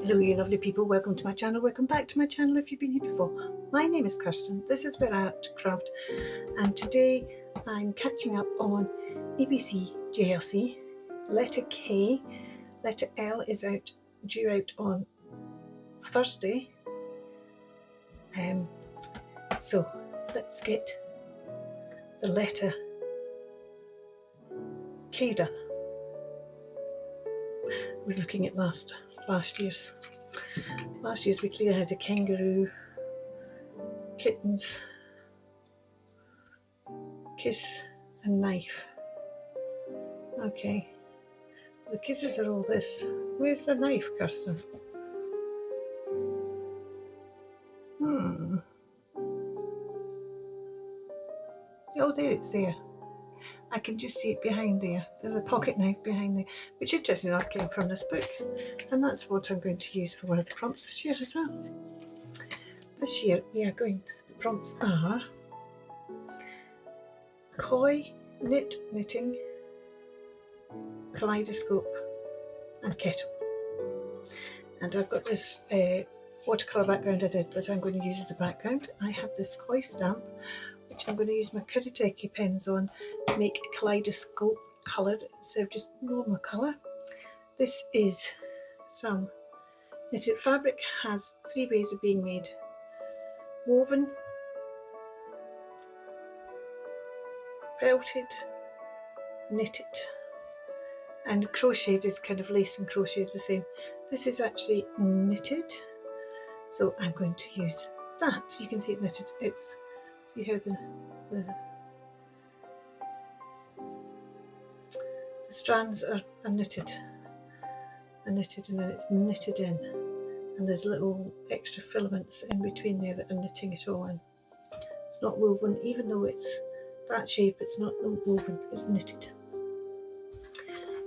Hello you lovely people, welcome to my channel, welcome back to my channel if you've been here before. My name is Kirsten, this is where I craft, and today I'm catching up on ABC JLC. Letter K, letter L is due out on Thursday. So let's get the letter K done. I was looking at last year's weekly. I had a kangaroo, kittens, kiss and knife. Okay, the kisses are all this. Where's the knife, Kirsten? Oh, there, it's there. I can just see it behind there. There's a pocket knife behind there, which interesting enough came from this book. And that's what I'm going to use for one of the prompts this year as well. This year we are going, the prompts are koi, knitting, kaleidoscope and kettle. And I've got this watercolour background I did, but I'm going to use as a background. I have this koi stamp, which I'm going to use my Kuretake pens on to make a kaleidoscope coloured instead of just normal colour. This is some knitted fabric, has 3 ways of being made: woven, felted, knitted, and crocheted is kind of lace and crochet is the same. This is actually knitted, so I'm going to use that. You can see it's knitted. It's, see how the strands are knitted, and then it's knitted in, and there's little extra filaments in between there that are knitting it all in. It's not woven, even though it's that shape, it's not woven, it's knitted.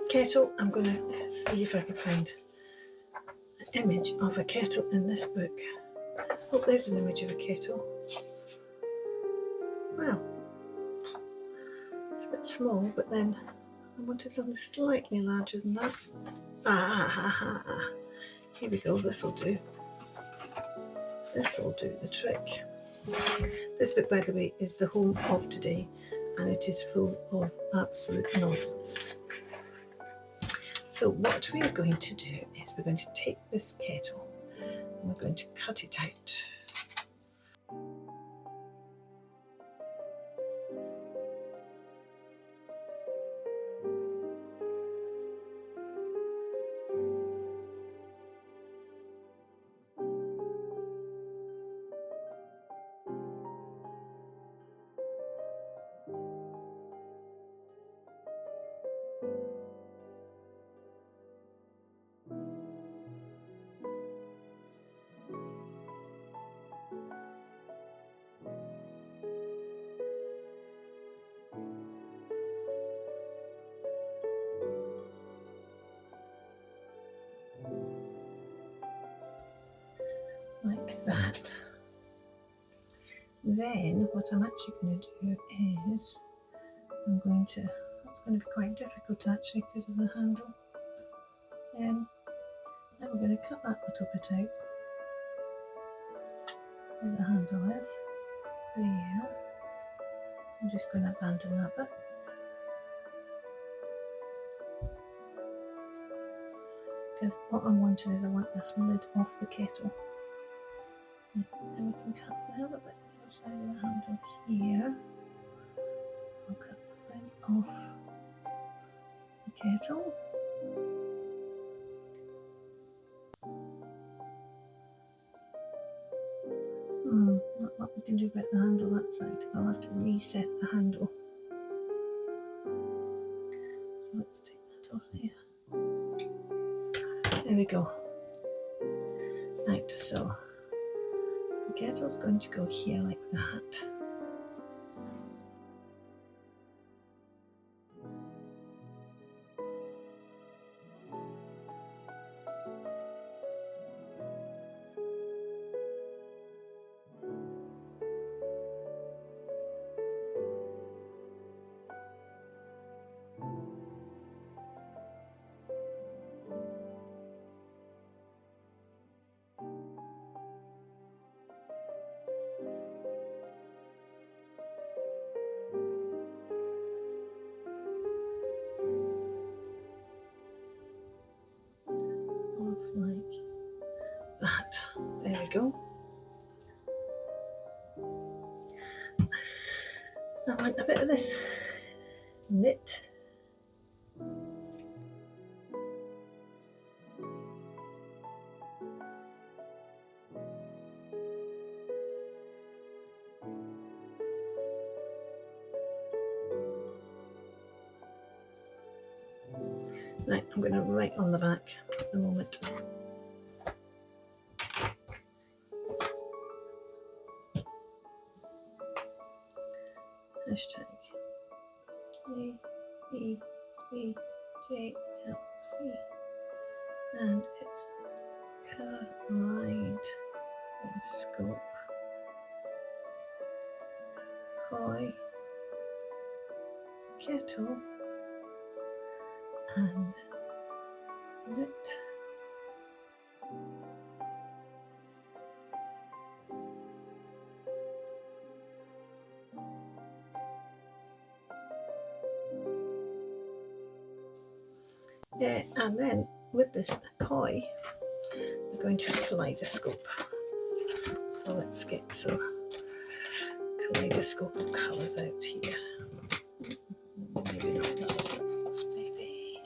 Kettle, I'm going to see if I can find an image of a kettle in this book. Oh, there's an image of a kettle. Wow, it's a bit small, but then I wanted something slightly larger than that. Here we go, this'll do. This'll do the trick. This book, by the way, is the home of today, and it is full of absolute nonsense. So what we are going to do is we're going to take this kettle and we're going to cut it out. Like that. Then what I'm actually going to do is it's going to be quite difficult actually because of the handle. Then we're going to cut that little bit out where the handle is. There. I'm just going to abandon that bit. Because what I'm wanting is I want the lid off the kettle. Then we can cut the other bit the other side of the handle here. I'll cut the lid off the kettle. Not what we can do about the handle that side. I'll have to reset the handle. So let's take that off there. There we go. Right, so the kettle's going to go here like that. go. I want a bit of this knit. Right, I'm going to write on the back at the moment. Hashtag AECJLC, and it's kaleidoscope koi kettle and knit. Yeah, and then with this koi, we're going to kaleidoscope. So let's get some kaleidoscope of colours out here. Maybe not those, maybe.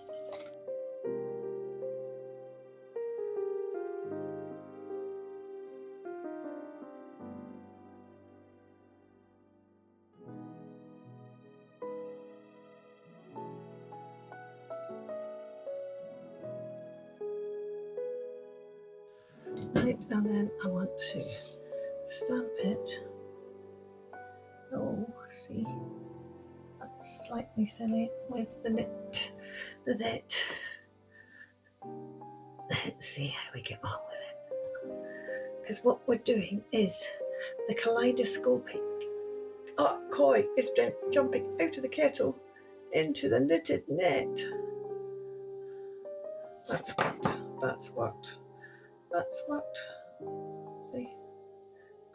Right, and then I want to stamp it. Oh, see, that's slightly silly with the net. Let's see how we get on with it. Because what we're doing is the kaleidoscopic koi is jumping out of the kettle into the knitted net. That's worked. See,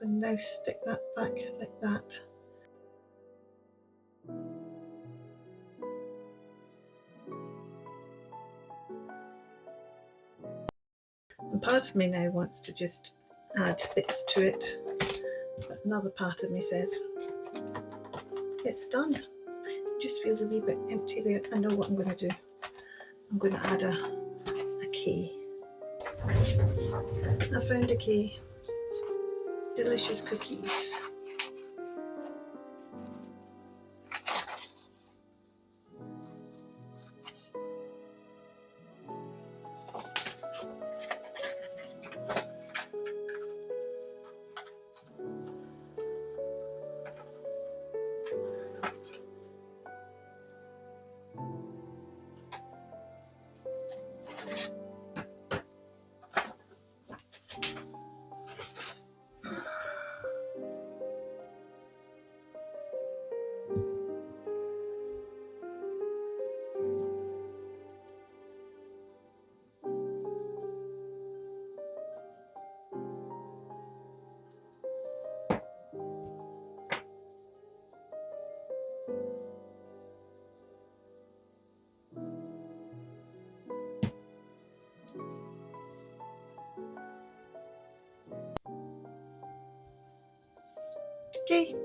and now stick that back like that. And part of me now wants to just add bits to it, but another part of me says it's done. It just feels a wee bit empty there. I know what I'm going to do. I'm going to add a key. I found a key. Delicious cookies. Okay.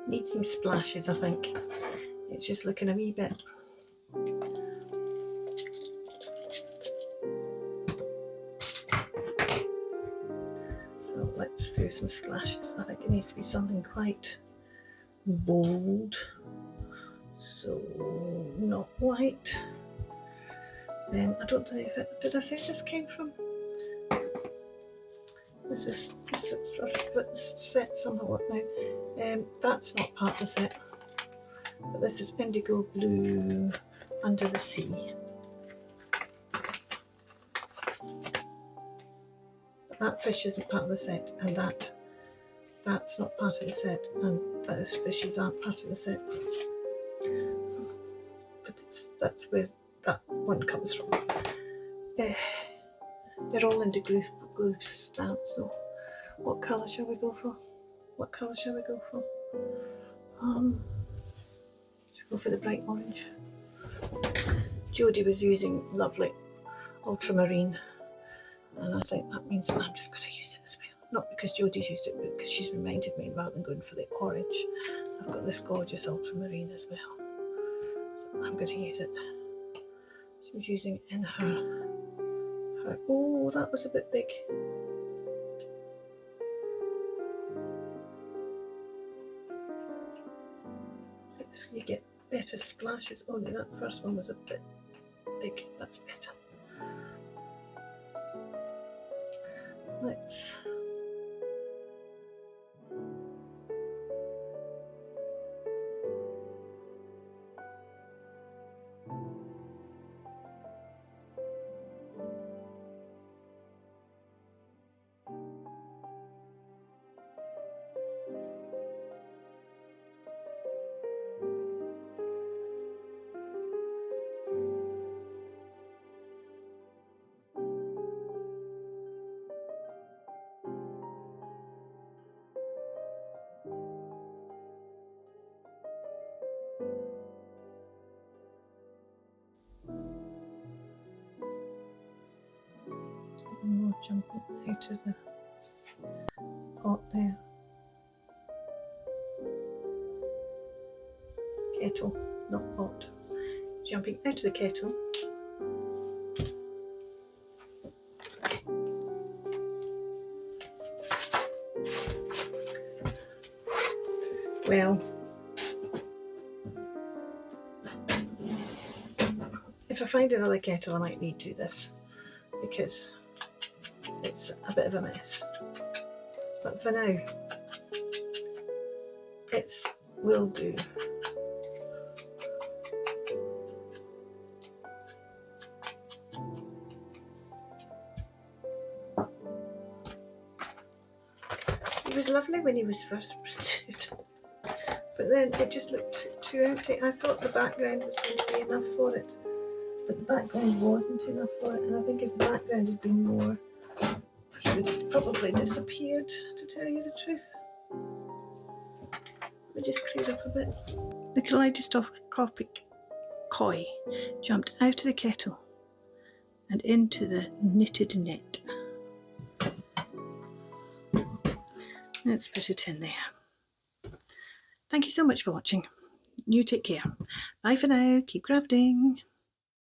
Need some splashes, I think. It's just looking a wee bit. So let's do some splashes. I think it needs to be something quite bold. So not white. I don't know if it, did I say this came from? This is sort of split the set somehow up now. That's not part of the set, but this is indigo blue under the sea. But that fish isn't part of the set, and that's not part of the set, and those fishes aren't part of the set. But that's where that one comes from. They're all indigo glue stamps. So what colour shall we go for? Shall we go for the bright orange? Jodi was using lovely ultramarine, and I think that means I'm just going to use it as well. Not because Jodi's used it, but because she's reminded me, rather than going for the orange, I've got this gorgeous ultramarine as well. So I'm going to use it. She was using it in her oh, that was a bit big. So you get better splashes. Only that first one was a bit big. That's better. Let's more jumping out of the pot there. Kettle, not pot. Jumping out of the kettle. Well, if I find another kettle, I might redo this because it's a bit of a mess. But for now, it will do. It was lovely when he was first printed, but then it just looked too empty. I thought the background was going to be enough for it, but the background wasn't enough for it, and I think if the background had been more, it would have probably disappeared, to tell you the truth. Let me just clear up a bit. The kaleidoscopic koi jumped out of the kettle and into the knitted net. Let's put it in there. Thank you so much for watching. You take care. Bye for now. Keep crafting.